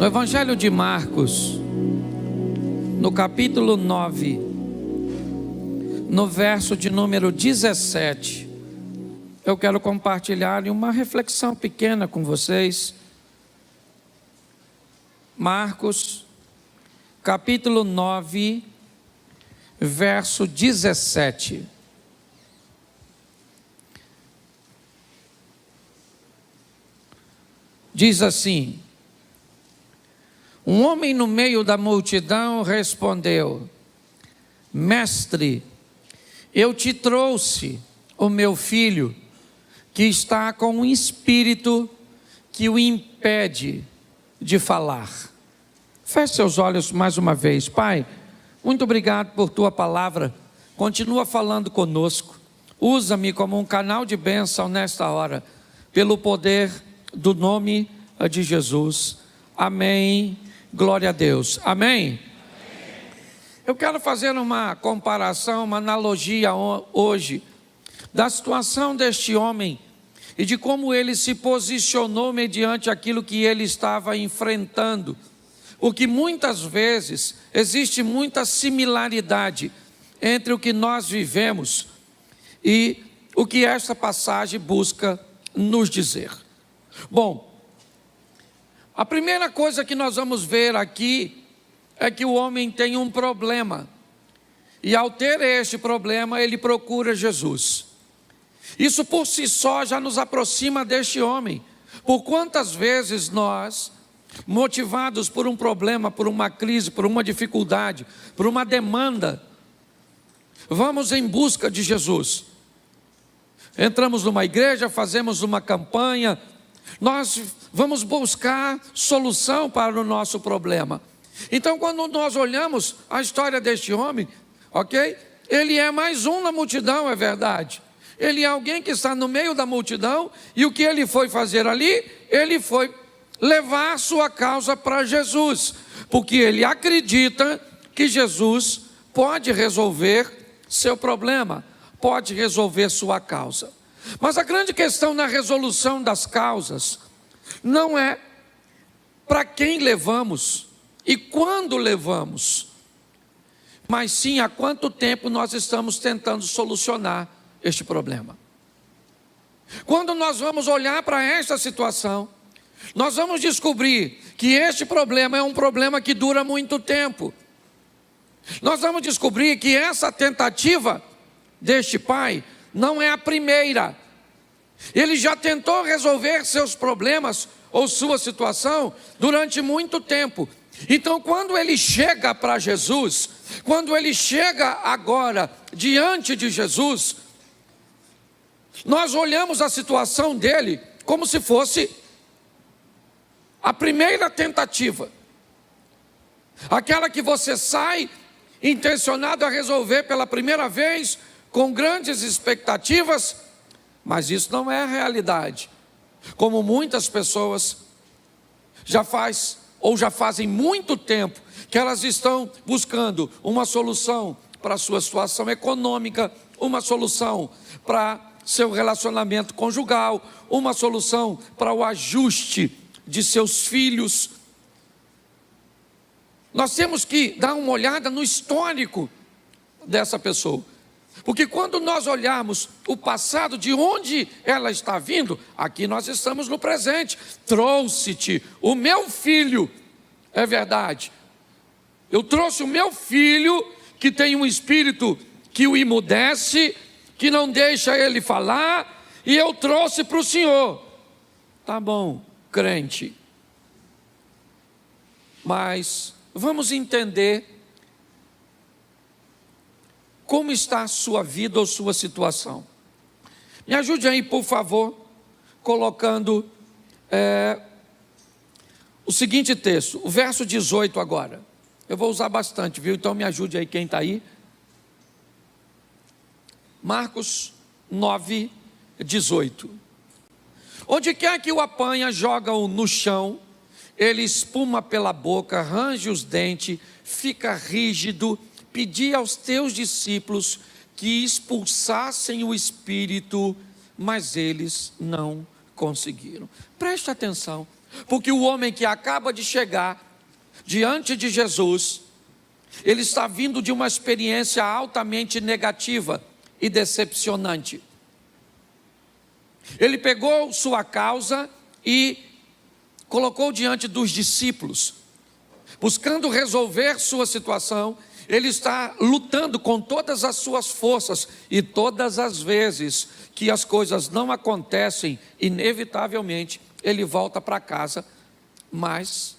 No Evangelho de Marcos, no capítulo 9, no verso de número 17, eu quero compartilhar uma reflexão pequena com vocês. Marcos, capítulo 9, verso 17. Diz assim: um homem no meio da multidão respondeu: Mestre, eu te trouxe o meu filho, que está com um espírito que o impede de falar. Feche seus olhos mais uma vez. Pai, muito obrigado por tua palavra. Continua falando conosco. Usa-me como um canal de bênção nesta hora, pelo poder do nome de Jesus. Amém. Glória a Deus. Amém. Eu quero fazer uma comparação, uma analogia hoje da situação deste homem e de como ele se posicionou mediante aquilo que ele estava enfrentando. Porque muitas vezes existe muita similaridade entre o que nós vivemos e o que esta passagem busca nos dizer. Bom, a primeira coisa que nós vamos ver aqui é que o homem tem um problema. E ao ter este problema, ele procura Jesus. Isso por si só já nos aproxima deste homem. Por quantas vezes nós, motivados por um problema, por uma crise, por uma dificuldade, por uma demanda, vamos em busca de Jesus. Entramos numa igreja, fazemos uma campanha, nós vamos buscar solução para o nosso problema. Então, quando nós olhamos a história deste homem, ok? Ele é mais um na multidão, é verdade. Ele é alguém que está no meio da multidão, e o que ele foi fazer ali? Ele foi levar sua causa para Jesus, porque ele acredita que Jesus pode resolver seu problema, pode resolver sua causa. Mas a grande questão na resolução das causas não é para quem levamos e quando levamos, mas sim há quanto tempo nós estamos tentando solucionar este problema. Quando nós vamos olhar para esta situação, nós vamos descobrir que este problema é um problema que dura muito tempo. Nós vamos descobrir que essa tentativa deste pai não é a primeira. Ele já tentou resolver seus problemas ou sua situação durante muito tempo. Então, quando ele chega para Jesus, quando ele chega agora diante de Jesus, nós olhamos a situação dele como se fosse a primeira tentativa. Aquela que você sai intencionado a resolver pela primeira vez, com grandes expectativas, mas isso não é a realidade. Como muitas pessoas já fazem muito tempo que elas estão buscando uma solução para a sua situação econômica, uma solução para seu relacionamento conjugal, uma solução para o ajuste de seus filhos. Nós temos que dar uma olhada no histórico dessa pessoa, porque quando nós olharmos o passado, de onde ela está vindo, aqui nós estamos no presente. Trouxe-te o meu filho, é verdade, eu trouxe o meu filho que tem um espírito que o emudece, que não deixa ele falar, e eu trouxe para o Senhor. Tá bom, crente, mas vamos entender como está a sua vida ou sua situação. Me ajude aí, por favor, colocando o seguinte texto, o verso 18 agora. Eu vou usar bastante, viu? Então me ajude aí quem está aí. Marcos 9, 18. Onde quer que o apanha, joga-o no chão, ele espuma pela boca, range os dentes, fica rígido. Pedi aos teus discípulos que expulsassem o espírito, mas eles não conseguiram. Preste atenção, Porque o homem que acaba de chegar diante de Jesus, ele está vindo de uma experiência altamente negativa e decepcionante. Ele pegou sua causa e colocou diante dos discípulos, buscando resolver sua situação. Ele está lutando com todas as suas forças, e todas as vezes que as coisas não acontecem, inevitavelmente ele volta para casa mais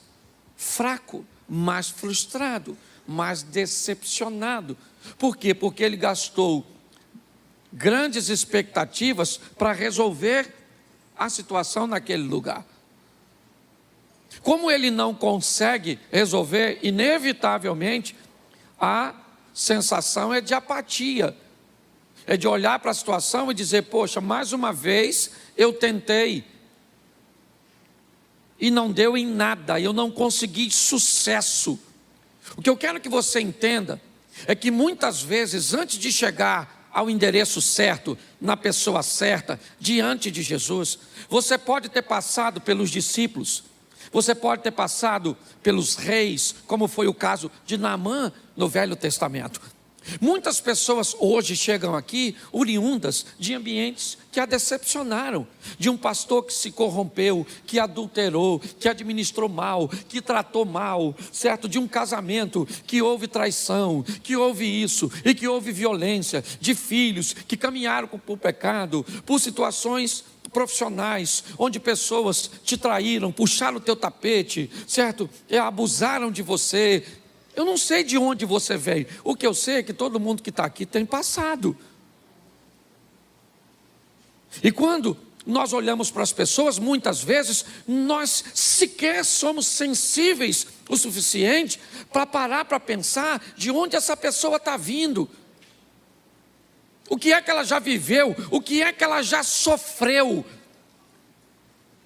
fraco, mais frustrado, mais decepcionado. Por quê? Porque ele gastou grandes expectativas para resolver a situação naquele lugar. Como ele não consegue resolver, inevitavelmente, a sensação é de apatia, é de olhar para a situação e dizer: poxa, mais uma vez eu tentei e não deu em nada, eu não consegui sucesso. O que eu quero que você entenda é que muitas vezes, antes de chegar ao endereço certo, na pessoa certa, diante de Jesus, você pode ter passado pelos discípulos, você pode ter passado pelos reis, como foi o caso de Naamã no Velho Testamento. Muitas pessoas hoje chegam aqui oriundas de ambientes que a decepcionaram, de um pastor que se corrompeu, que adulterou, que administrou mal, que tratou mal, certo? De um casamento que houve traição, que houve isso e que houve violência, de filhos que caminharam para o pecado, por situações profissionais, onde pessoas te traíram, puxaram o teu tapete, certo? Abusaram de você. Eu não sei de onde você veio. O que eu sei é que todo mundo que está aqui tem passado. E quando nós olhamos para as pessoas, muitas vezes, nós sequer somos sensíveis o suficiente para parar para pensar de onde essa pessoa está vindo. O que é que ela já viveu? O que é que ela já sofreu?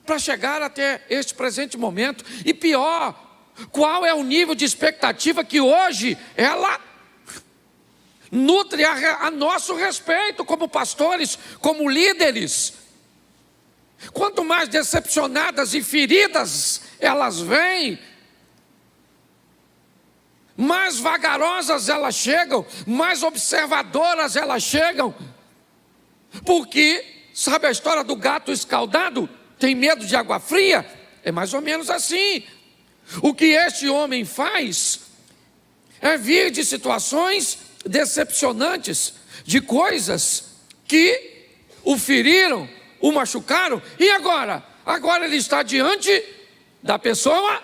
Para chegar até este presente momento. E pior, qual é o nível de expectativa que hoje ela nutre a nosso respeito como pastores, como líderes? Quanto mais decepcionadas e feridas elas vêm, mais vagarosas elas chegam, mais observadoras elas chegam. Porque, sabe a história do gato escaldado? Tem medo de água fria? É mais ou menos assim. O que este homem faz é vir de situações decepcionantes, de coisas que o feriram, o machucaram, e agora? Agora ele está diante da pessoa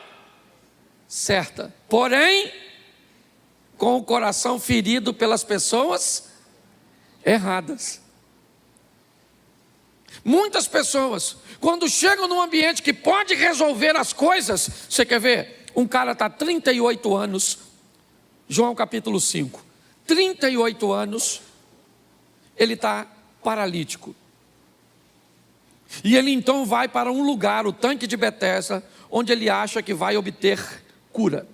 certa, porém, com o coração ferido pelas pessoas erradas. Muitas pessoas, quando chegam num ambiente que pode resolver as coisas, você quer ver? Um cara está 38 anos, João capítulo 5, 38 anos, ele está paralítico. E ele então vai para um lugar, o tanque de Betesda, onde ele acha que vai obter cura.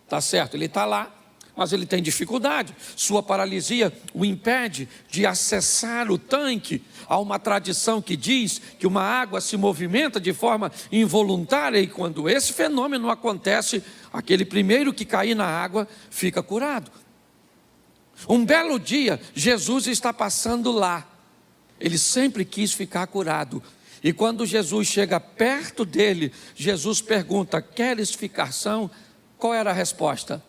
Tá certo, ele está lá, mas ele tem dificuldade. Sua paralisia o impede de acessar o tanque. Há uma tradição que diz que uma água se movimenta de forma involuntária, e quando esse fenômeno acontece, aquele primeiro que cair na água fica curado. Um belo dia, Jesus está passando lá. Ele sempre quis ficar curado. E quando Jesus chega perto dele, Jesus pergunta: queres ficar são? Qual era a resposta?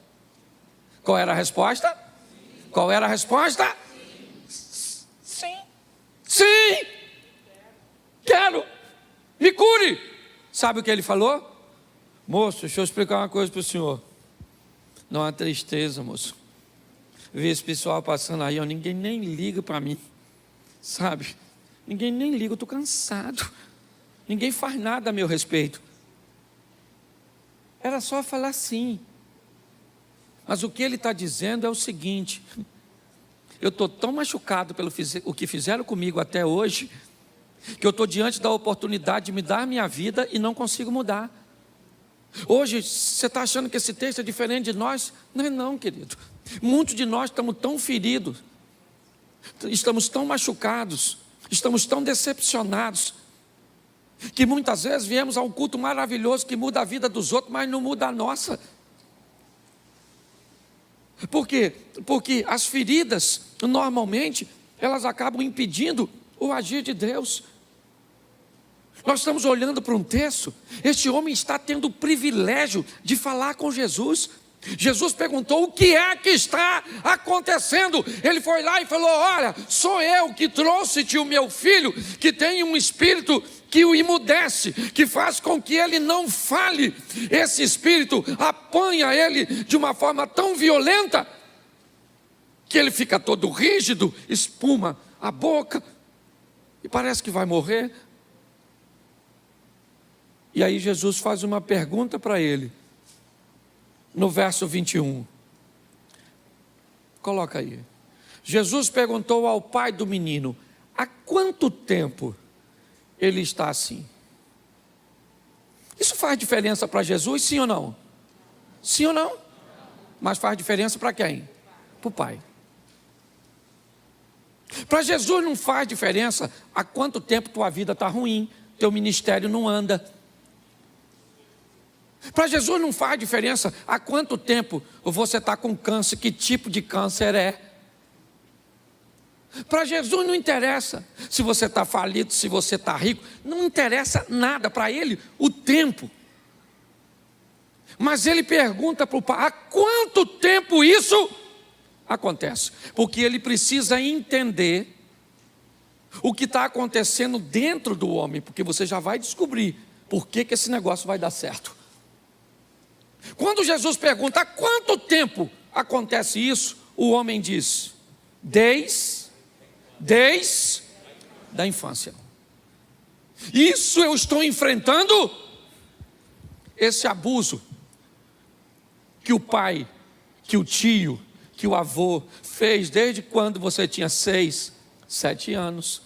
Qual era a resposta? Qual era a resposta? Sim. Sim! Quero! Me cure! Sabe o que ele falou? Moço, deixa eu explicar uma coisa para o senhor. Não há tristeza, moço. Ver esse pessoal passando aí, ó, ninguém nem liga para mim. Sabe? Ninguém nem liga, eu estou cansado. Ninguém faz nada a meu respeito. Era só falar sim. Mas o que ele está dizendo é o seguinte: eu estou tão machucado pelo o que fizeram comigo até hoje, que eu estou diante da oportunidade de me dar a minha vida e não consigo mudar. Hoje, você está achando que esse texto é diferente de nós? Não é não, querido. Muitos de nós estamos tão feridos, estamos tão machucados, estamos tão decepcionados, Que muitas vezes viemos a um culto maravilhoso que muda a vida dos outros, mas não muda a nossa. Por quê? Porque as feridas, normalmente, elas acabam impedindo o agir de Deus. Nós estamos olhando para um texto, este homem está tendo o privilégio de falar com Jesus. Jesus perguntou: o que é que está acontecendo? Ele foi lá e falou: olha, sou eu que trouxe-te o meu filho, que tem um espírito que o emudece, que faz com que ele não fale. Esse espírito apanha ele de uma forma tão violenta, que ele fica todo rígido, espuma a boca, e parece que vai morrer. E aí Jesus faz uma pergunta para ele, no verso 21. Coloca aí. Jesus perguntou ao pai do menino: há quanto tempo ele está assim? Isso faz diferença para Jesus, sim ou não? Sim ou não? Mas faz diferença para quem? Para o pai. Para Jesus não faz diferença há quanto tempo tua vida está ruim, teu ministério não anda. Para Jesus não faz diferença há quanto tempo você está com câncer, que tipo de câncer é. Para Jesus não interessa se você está falido, se você está rico, não interessa nada para ele o tempo. Mas ele pergunta para o pai: há quanto tempo isso acontece? Porque ele precisa entender o que está acontecendo dentro do homem, porque você já vai descobrir por que esse negócio vai dar certo. Quando Jesus pergunta: há quanto tempo acontece isso? O homem diz: desde da infância. Isso eu estou enfrentando, esse abuso que o pai, que o tio, que o avô fez desde quando você tinha 6, 7 anos.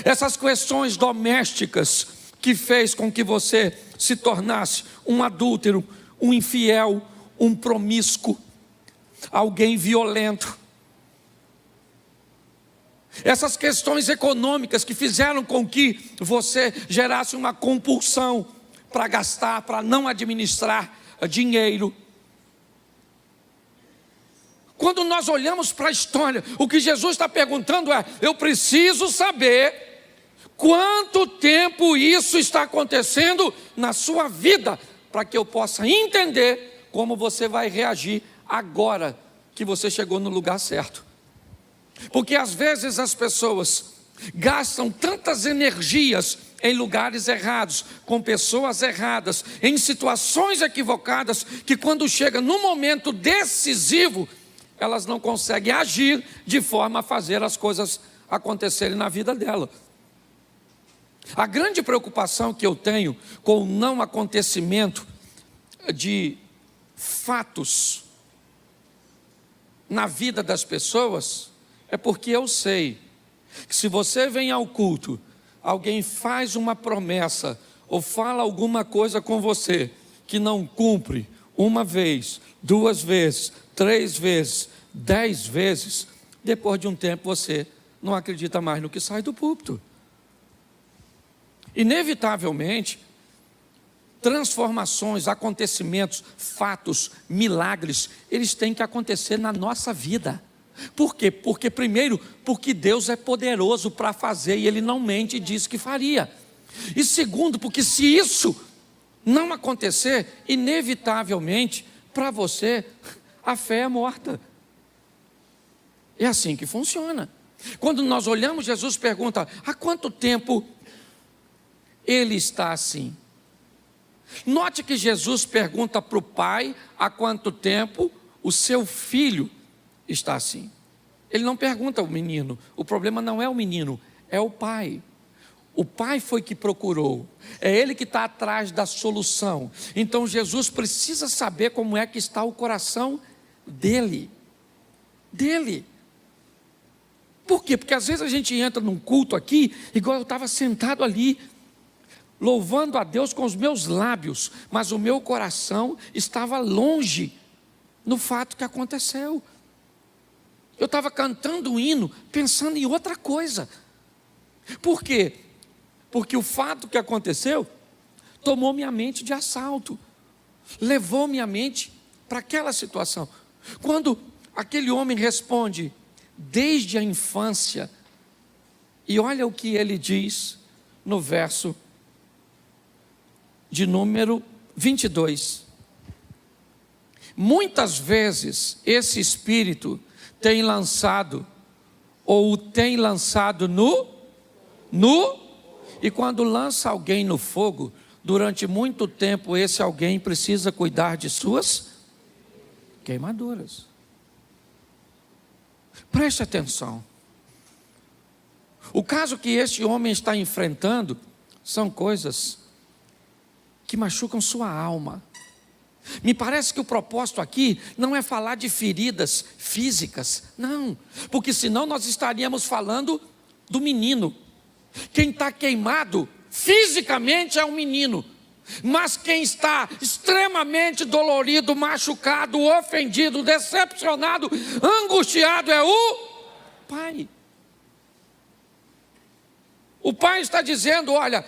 Essas questões domésticas que fez com que você se tornasse um adúltero, um infiel, um promíscuo, alguém violento. Essas questões econômicas que fizeram com que você gerasse uma compulsão para gastar, para não administrar dinheiro. Quando nós olhamos para a história, o que Jesus está perguntando é: eu preciso saber quanto tempo isso está acontecendo na sua vida, para que eu possa entender como você vai reagir agora que você chegou no lugar certo. Porque às vezes as pessoas gastam tantas energias em lugares errados, com pessoas erradas, em situações equivocadas, que quando chega no momento decisivo, elas não conseguem agir de forma a fazer as coisas acontecerem na vida dela. A grande preocupação que eu tenho com o não acontecimento de fatos na vida das pessoas é porque eu sei que se você vem ao culto, alguém faz uma promessa ou fala alguma coisa com você que não cumpre uma vez, 2 vezes, 3 vezes, 10 vezes, depois de um tempo você não acredita mais no que sai do púlpito. Inevitavelmente, transformações, acontecimentos, fatos, milagres, eles têm que acontecer na nossa vida. Por quê? Porque primeiro, porque Deus é poderoso para fazer e Ele não mente e diz que faria. E segundo, porque se isso não acontecer, inevitavelmente, para você, a fé é morta. É assim que funciona. Quando nós olhamos, Jesus pergunta: há quanto tempo ele está assim? Note que Jesus pergunta para o pai há quanto tempo o seu filho está assim. Ele não pergunta ao menino. O problema não é o menino, é o pai. O pai foi que procurou, é ele que está atrás da solução. Então Jesus precisa saber como é que está o coração dele. Por quê? Porque às vezes a gente entra num culto aqui, igual eu estava sentado ali, louvando a Deus com os meus lábios, mas o meu coração estava longe no fato que aconteceu. Eu estava cantando um hino, pensando em outra coisa. Por quê? Porque o fato que aconteceu tomou minha mente de assalto, levou minha mente para aquela situação. Quando aquele homem responde, desde a infância, e olha o que ele diz no verso de número 22. Muitas vezes esse espírito tem lançado, ou tem lançado e quando lança alguém no fogo, durante muito tempo esse alguém precisa cuidar de suas queimaduras. Preste atenção. O caso que este homem está enfrentando são coisas que machucam sua alma. Me parece que o propósito aqui não é falar de feridas físicas, não, porque senão nós estaríamos falando do menino. Quem está queimado fisicamente é um menino, mas quem está extremamente dolorido, machucado, ofendido, decepcionado, angustiado é o pai. O pai está dizendo, olha,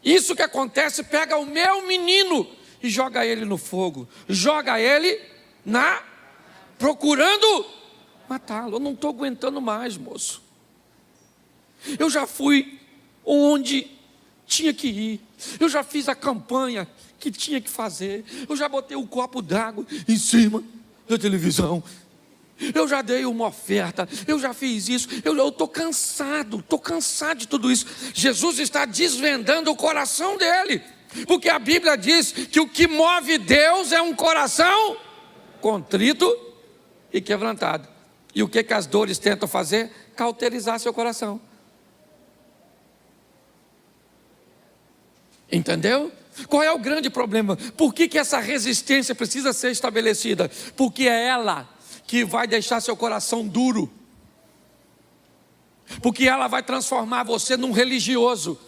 isso que acontece, pega o meu menino e joga ele no fogo, joga ele procurando matá-lo. Eu não estou aguentando mais, moço. Eu já fui onde tinha que ir, eu já fiz a campanha que tinha que fazer, eu já botei um copo d'água em cima da televisão, eu já dei uma oferta, eu já fiz isso, eu estou cansado de tudo isso. Jesus está desvendando o coração dele, porque a Bíblia diz que o que move Deus é um coração contrito e quebrantado. E o que as dores tentam fazer? Cauterizar seu coração. Entendeu? Qual é o grande problema? Por que essa resistência precisa ser estabelecida? Porque é ela que vai deixar seu coração duro. Porque ela vai transformar você num religioso.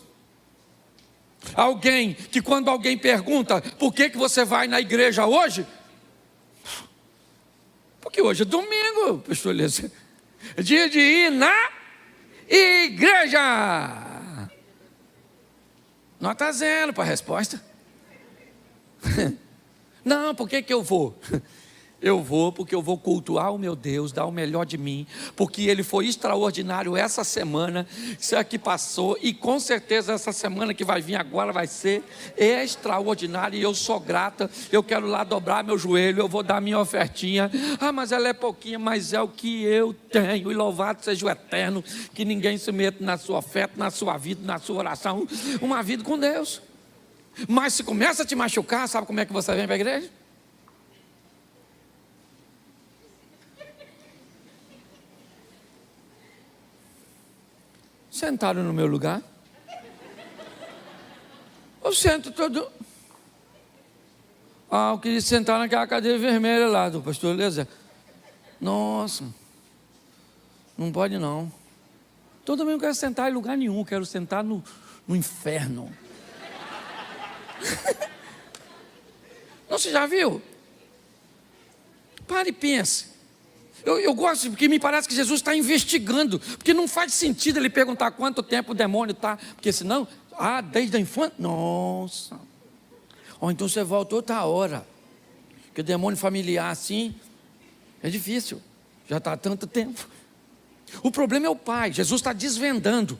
Alguém que quando alguém pergunta, por que você vai na igreja hoje? Porque hoje é domingo, pastor Elias. É dia de ir na igreja. Nota 0 para a resposta. Não, por que eu vou? Eu vou porque eu vou cultuar o meu Deus, dar o melhor de mim, porque Ele foi extraordinário essa semana, isso aqui passou, e com certeza essa semana que vai vir agora vai ser extraordinária, e eu sou grata, eu quero lá dobrar meu joelho, eu vou dar minha ofertinha, mas ela é pouquinha, mas é o que eu tenho, e louvado seja o Eterno, que ninguém se meta na sua oferta, na sua vida, na sua oração, uma vida com Deus. Mas se começa a te machucar, sabe como é que você vem para a igreja? Sentaram no meu lugar. Eu sento todo. Eu queria sentar naquela cadeira vermelha lá do pastor Eliezer. Nossa, não pode não. Então também não quero sentar em lugar nenhum, quero sentar no inferno. Não, você já viu? Pare e pense. Eu gosto, porque me parece que Jesus está investigando, porque não faz sentido ele perguntar quanto tempo o demônio está, porque senão, desde a infância, nossa, ou então você volta outra hora, porque demônio familiar assim, é difícil, já está há tanto tempo. O problema é o pai, Jesus está desvendando,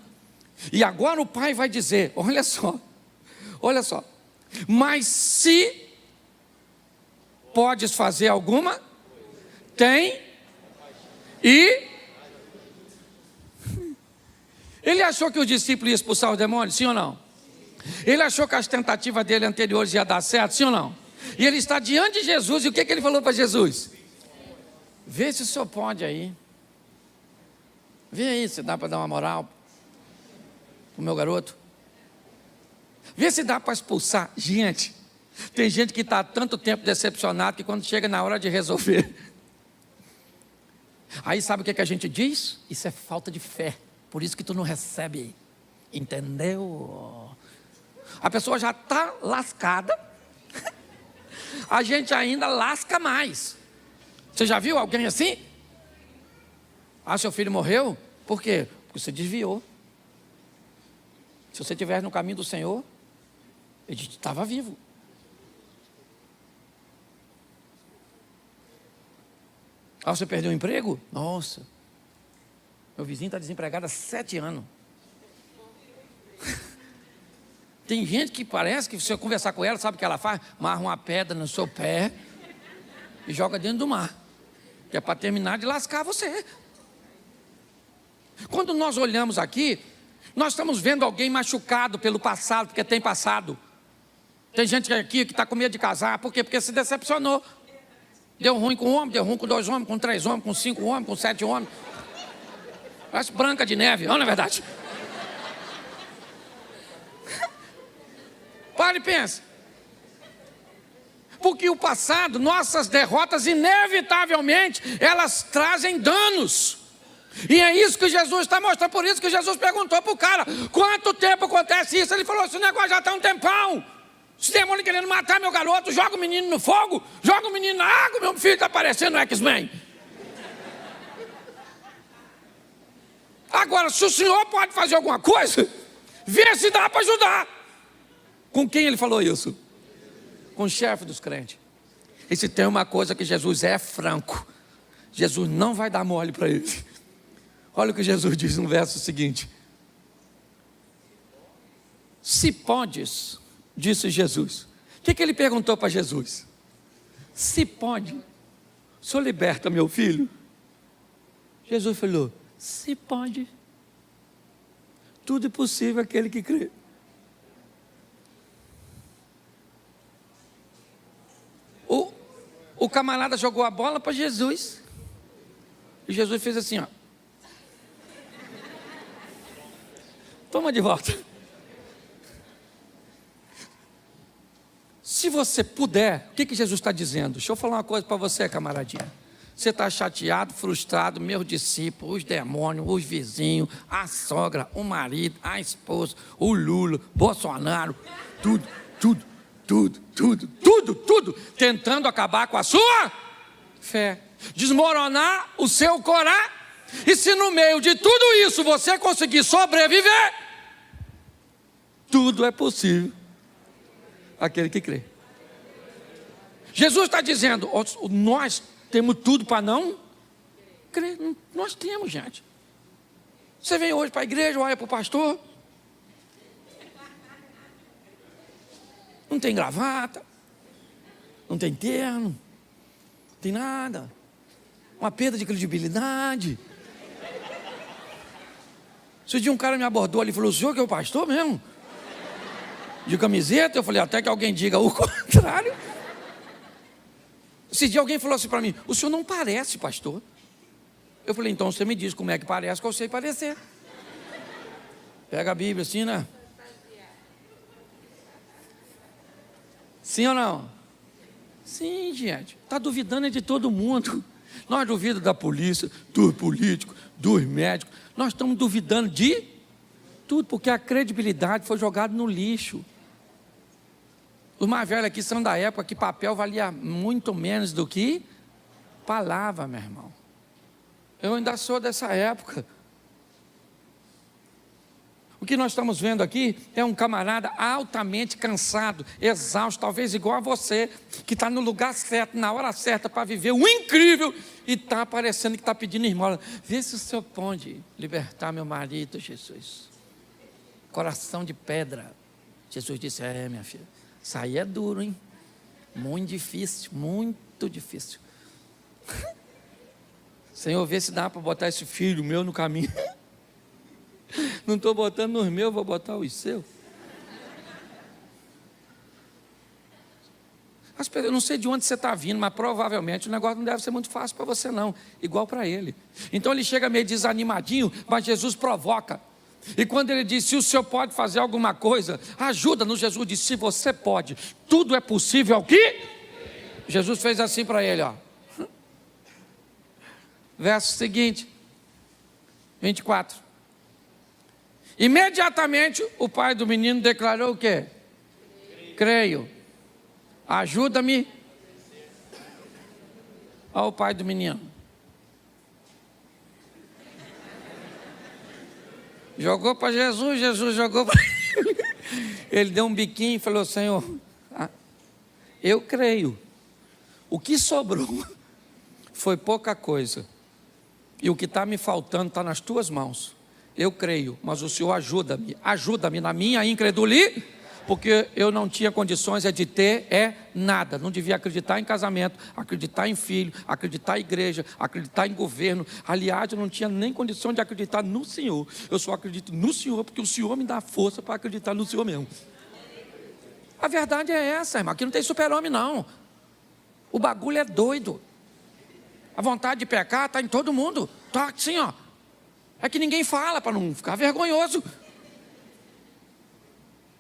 e agora o pai vai dizer, olha só, mas se podes fazer alguma, tem. E ele achou que os discípulos iam expulsar os demônios, sim ou não? Ele achou que as tentativas dele anteriores iam dar certo, sim ou não? E ele está diante de Jesus, e o que ele falou para Jesus? Vê se o senhor pode aí. Vê aí se dá para dar uma moral para o meu garoto. Vê se dá para expulsar. Gente, tem gente que está há tanto tempo decepcionado que quando chega na hora de resolver, aí sabe o que a gente diz? Isso é falta de fé, por isso que tu não recebe, entendeu? A pessoa já está lascada, a gente ainda lasca mais. Você já viu alguém assim? Seu filho morreu? Por quê? Porque você desviou. Se você estiver no caminho do Senhor, ele estava vivo. Ah, você perdeu o emprego? Nossa, meu vizinho está desempregado há 7 anos. Tem gente que parece que se você conversar com ela, sabe o que ela faz? Marra uma pedra no seu pé e joga dentro do mar, que é para terminar de lascar você. Quando nós olhamos aqui, nós estamos vendo alguém machucado pelo passado, porque tem passado. Tem gente aqui que está com medo de casar, por quê? Porque se decepcionou. Deu ruim com um homem, deu ruim com 2 homens, com 3 homens, com 5 homens, com 7 homens. Parece Branca de Neve, não é verdade? Para e pensa. Porque o passado, nossas derrotas, inevitavelmente, elas trazem danos. E é isso que Jesus está mostrando. Por isso que Jesus perguntou para o cara: quanto tempo acontece isso? Ele falou: esse negócio já está um tempão. Esse demônio querendo matar meu garoto, joga o menino no fogo, joga o menino na água, meu filho está parecendo o X-Men. Agora, se o senhor pode fazer alguma coisa, vê se dá para ajudar. Com quem ele falou isso? Com o chefe dos crentes. E se tem uma coisa que Jesus é franco, Jesus não vai dar mole para ele. Olha o que Jesus diz no verso seguinte: se podes, disse Jesus. O que ele perguntou para Jesus? Se pode, o senhor liberta meu filho? Jesus falou: se pode. Tudo é possível aquele que crê. O camarada jogou a bola para Jesus. E Jesus fez assim, ó. Toma de volta. Se você puder, o que Jesus está dizendo? Deixa eu falar uma coisa para você, camaradinha. Você está chateado, frustrado, meu discípulo, os demônios, os vizinhos, a sogra, o marido, a esposa, o Lula, Bolsonaro, tudo, tentando acabar com a sua fé, desmoronar o seu coração. E se no meio de tudo isso você conseguir sobreviver, tudo é possível aquele que crê. Jesus está dizendo: nós temos tudo para não crer. Nós temos, gente. Você vem hoje para a igreja, olha para o pastor, não tem gravata, não tem terno, não tem nada, uma perda de credibilidade. Esse dia um cara me abordou ali e falou: o senhor que é o pastor mesmo? De camiseta? Eu falei: até que alguém diga o contrário. Esse dia alguém falou assim para mim: o senhor não parece pastor. Eu falei: então você me diz como é que parece, que eu sei parecer. Pega a Bíblia assim, né? Sim ou não? Sim, gente. Está duvidando de todo mundo. Nós duvidamos da polícia, dos políticos, dos médicos. Nós estamos duvidando de tudo, porque a credibilidade foi jogada no lixo. Os mais velhos aqui são da época que papel valia muito menos do que palavra, meu irmão. Eu ainda sou dessa época. O que nós estamos vendo aqui é um camarada altamente cansado, exausto, talvez igual a você, que está no lugar certo, na hora certa, para viver o incrível, e está parecendo que está pedindo esmola. Vê se o senhor pode libertar meu marido, Jesus. Coração de pedra. Jesus disse: minha filha, isso aí é duro, hein? Muito difícil, muito difícil. Senhor, vê se dá para botar esse filho meu no caminho. Não estou botando nos meus, vou botar os seus. Eu não sei de onde você está vindo, mas provavelmente o negócio não deve ser muito fácil para você não, igual para ele. Então ele chega meio desanimadinho, mas Jesus provoca. E quando ele diz: se o senhor pode fazer alguma coisa, ajuda-nos. Jesus disse: se você pode, tudo é possível ao que? Jesus fez assim para ele, ó. Verso seguinte, 24. Imediatamente o pai do menino declarou o quê? Creio. Ajuda-me. Olha o pai do menino. Jogou para Jesus, Jesus jogou para Ele deu um biquinho e falou: Senhor, eu creio. O que sobrou foi pouca coisa. E o que está me faltando está nas tuas mãos. Eu creio, mas o Senhor ajuda-me na minha incredulidade, porque eu não tinha condições de ter nada. Não devia acreditar em casamento, acreditar em filho, acreditar em igreja, acreditar em governo. Aliás, eu não tinha nem condição de acreditar no Senhor. Eu só acredito no Senhor, porque o Senhor me dá força para acreditar no Senhor mesmo. A verdade é essa, irmão. Aqui não tem super-homem, não. O bagulho é doido. A vontade de pecar está em todo mundo. Está assim, ó. É que ninguém fala para não ficar vergonhoso.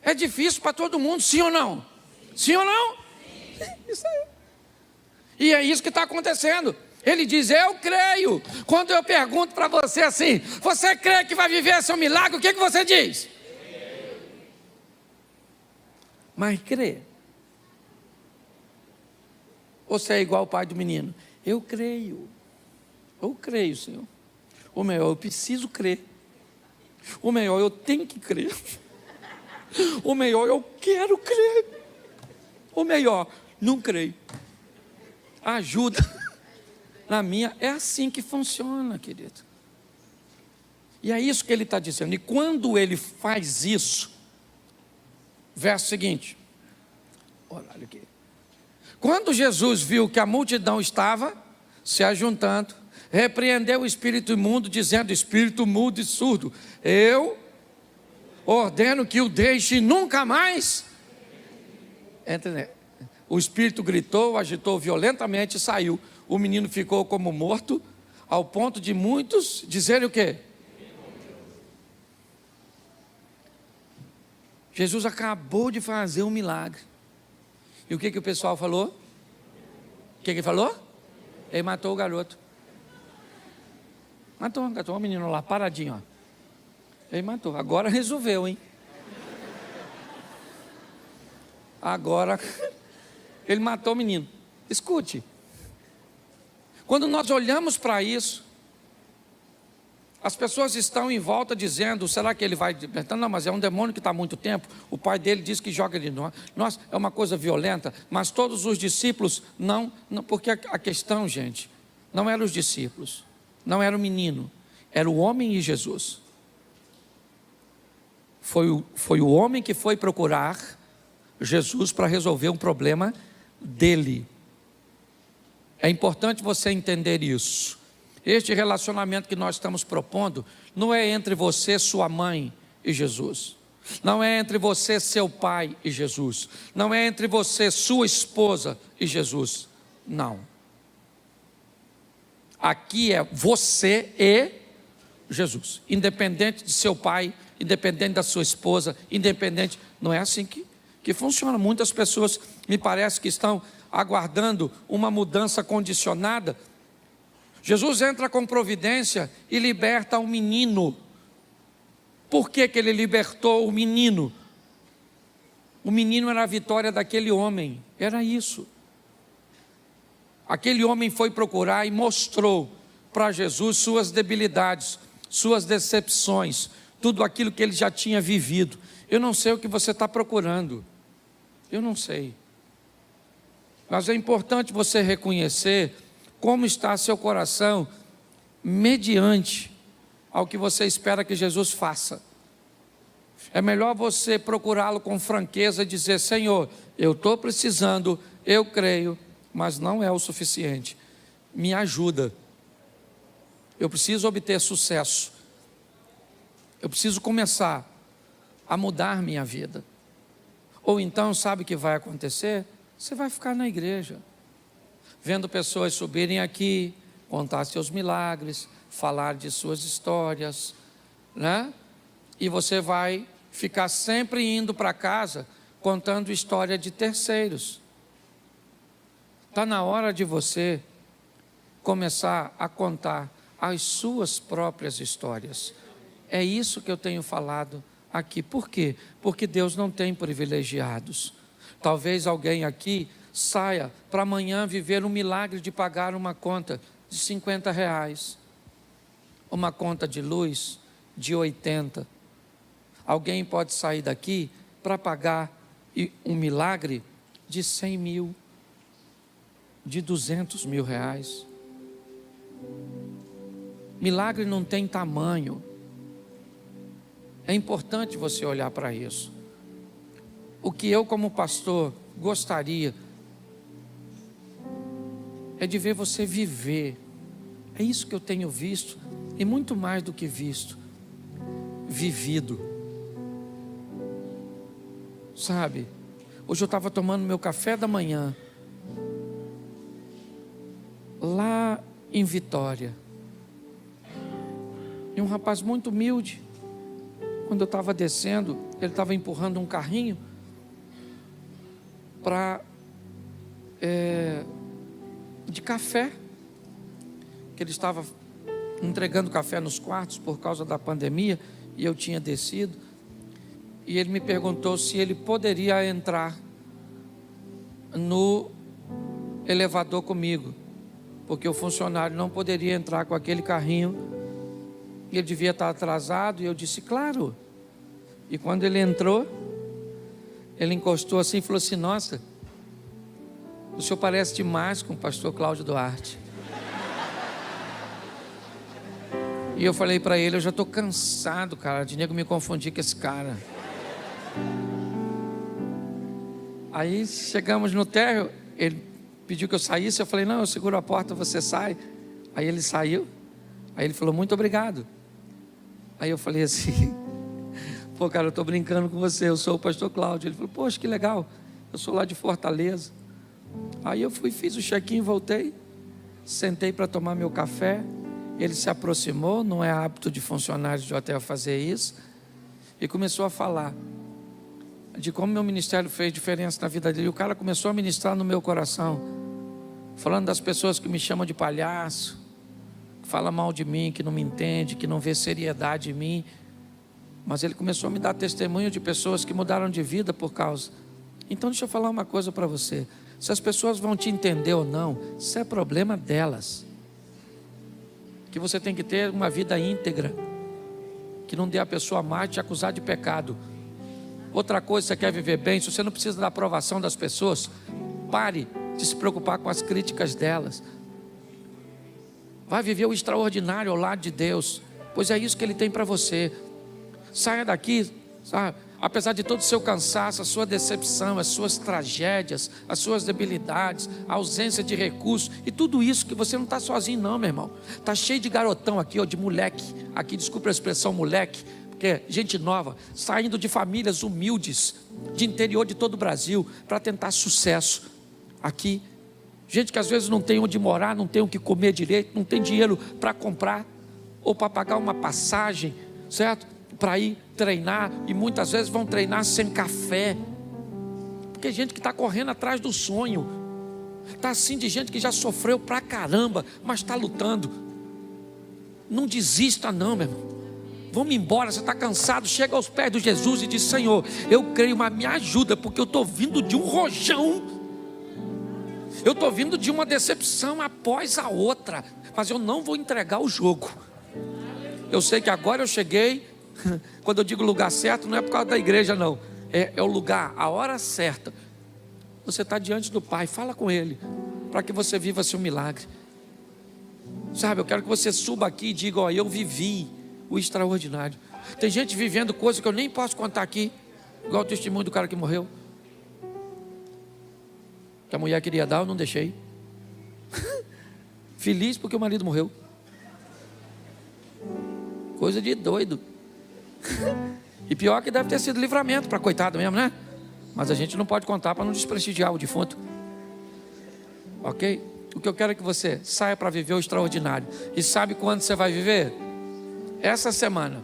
É difícil para todo mundo, sim ou não? Sim ou não? Isso aí. E é isso que está acontecendo. Ele diz: eu creio. Quando eu pergunto para você assim: você crê que vai viver seu milagre? O que você diz? Mas crê. Você é igual o pai do menino: eu creio. Eu creio, Senhor. Ou melhor, eu preciso crer. Ou melhor, eu tenho que crer. Ou melhor, eu quero crer. Ou melhor, não creio. Ajuda na minha. É assim que funciona, querido. E é isso que ele está dizendo. E quando ele faz isso, verso seguinte, olha aqui. Quando Jesus viu que a multidão estava se ajuntando, repreendeu o espírito imundo, dizendo: espírito mudo e surdo, eu ordeno que o deixe nunca mais. O espírito gritou, agitou violentamente e saiu. O menino ficou como morto, ao ponto de muitos dizerem o quê? Jesus acabou de fazer um milagre. E o que o pessoal falou? O que ele falou? Ele matou o garoto. Matou o menino lá, paradinho, ó. Ele matou. Agora resolveu, hein? Agora ele matou o menino. Escute. Quando nós olhamos para isso, as pessoas estão em volta dizendo: será que ele vai libertar? Não, mas é um demônio que está há muito tempo. O pai dele diz que joga ele no. Nossa, é uma coisa violenta. Mas todos os discípulos não, porque a questão, gente, não eram os discípulos, não era o menino, era o homem e Jesus. Foi o homem que foi procurar Jesus para resolver um problema dele. É importante você entender isso. Este relacionamento que nós estamos propondo não é entre você, sua mãe e Jesus. Não é entre você, seu pai e Jesus. Não é entre você, sua esposa e Jesus. Não. Aqui é você e Jesus. Independente de seu pai, independente da sua esposa, independente. Não é assim que funciona. Muitas pessoas, me parece, que estão aguardando uma mudança condicionada. Jesus entra com providência e liberta o menino. Por que ele libertou o menino? O menino era a vitória daquele homem. Era isso. Aquele homem foi procurar e mostrou para Jesus suas debilidades, suas decepções, tudo aquilo que ele já tinha vivido. Eu não sei o que você está procurando. Eu não sei. Mas é importante você reconhecer como está seu coração mediante ao que você espera que Jesus faça. É melhor você procurá-lo com franqueza e dizer: Senhor, eu estou precisando, eu creio, mas não é o suficiente. Me ajuda. Eu preciso obter sucesso. Eu preciso começar a mudar minha vida. Ou então, sabe o que vai acontecer? Você vai ficar na igreja, vendo pessoas subirem aqui, contar seus milagres, falar de suas histórias, né? E você vai ficar sempre indo para casa contando história de terceiros. Está na hora de você começar a contar as suas próprias histórias. É isso que eu tenho falado aqui. Por quê? Porque Deus não tem privilegiados. Talvez alguém aqui saia para amanhã viver um milagre de pagar uma conta de R$50, uma conta de luz de 80. Alguém pode sair daqui para pagar um milagre de 100 mil, de 200 mil reais. Milagre não tem tamanho. É importante você olhar para isso. O que eu, como pastor, gostaria é de ver você viver. É isso que eu tenho visto, e muito mais do que visto, vivido. Sabe, hoje eu estava tomando meu café da manhã, lá em Vitória, e um rapaz muito humilde, quando eu estava descendo, ele estava empurrando um carrinho de café, que ele estava entregando café nos quartos por causa da pandemia, e eu tinha descido, e ele me perguntou se ele poderia entrar no elevador comigo, porque o funcionário não poderia entrar com aquele carrinho, e ele devia estar atrasado, e eu disse, claro. E quando ele entrou, ele encostou assim e falou assim, nossa, o senhor parece demais com o pastor Cláudio Duarte. E eu falei para ele, eu já estou cansado, cara, de nego me confundir com esse cara. Aí chegamos no térreo, ele pediu que eu saísse, eu falei, não, eu seguro a porta, você sai. Aí ele saiu, aí ele falou, muito obrigado. Aí eu falei assim, pô cara, eu estou brincando com você, eu sou o pastor Cláudio. Ele falou, poxa, que legal, eu sou lá de Fortaleza. Aí eu fui, fiz o check-in, voltei, sentei para tomar meu café. Ele se aproximou, não é hábito de funcionários de hotel fazer isso, e começou a falar de como meu ministério fez diferença na vida dele. E o cara começou a ministrar no meu coração, falando das pessoas que me chamam de palhaço, que falam mal de mim, que não me entende, que não vê seriedade em mim. Mas ele começou a me dar testemunho de pessoas que mudaram de vida por causa. Então deixa eu falar uma coisa para você, se as pessoas vão te entender ou não, isso é problema delas. Que você tem que ter uma vida íntegra, que não dê a pessoa mais te acusar de pecado. Outra coisa, você quer viver bem, se você não precisa da aprovação das pessoas, pare de se preocupar com as críticas delas. Vai viver o extraordinário ao lado de Deus, pois é isso que Ele tem para você. Saia daqui, sabe? Apesar de todo o seu cansaço, a sua decepção, as suas tragédias, as suas debilidades, a ausência de recursos e tudo isso, que você não está sozinho não, meu irmão. Está cheio de garotão aqui, ó, de moleque, aqui, desculpa a expressão moleque, porque é gente nova, saindo de famílias humildes, de interior de todo o Brasil, para tentar sucesso aqui. Gente que às vezes não tem onde morar, não tem o que comer direito, não tem dinheiro para comprar, ou para pagar uma passagem, certo? Para ir treinar, e muitas vezes vão treinar sem café, porque é gente que está correndo atrás do sonho, está assim de gente que já sofreu pra caramba, mas está lutando. Não desista não, meu irmão. Vamos embora, você está cansado, chega aos pés de Jesus e diz, Senhor, eu creio, mas me ajuda, porque eu estou vindo de um rojão, eu estou vindo de uma decepção após a outra, mas eu não vou entregar o jogo. Eu sei que agora eu cheguei. Quando eu digo lugar certo, não é por causa da igreja não, é o lugar, a hora certa. Você está diante do Pai, fala com Ele, para que você viva seu milagre. Sabe, eu quero que você suba aqui e diga, ó, eu vivi o extraordinário. Tem gente vivendo coisas que eu nem posso contar aqui, igual o testemunho do cara que morreu, que a mulher queria dar, eu não deixei. Feliz porque o marido morreu. Coisa de doido. E pior que deve ter sido livramento para coitado mesmo, né? Mas a gente não pode contar para não desprestigiar o defunto. Ok? O que eu quero é que você saia para viver o extraordinário. E sabe quando você vai viver? Essa semana.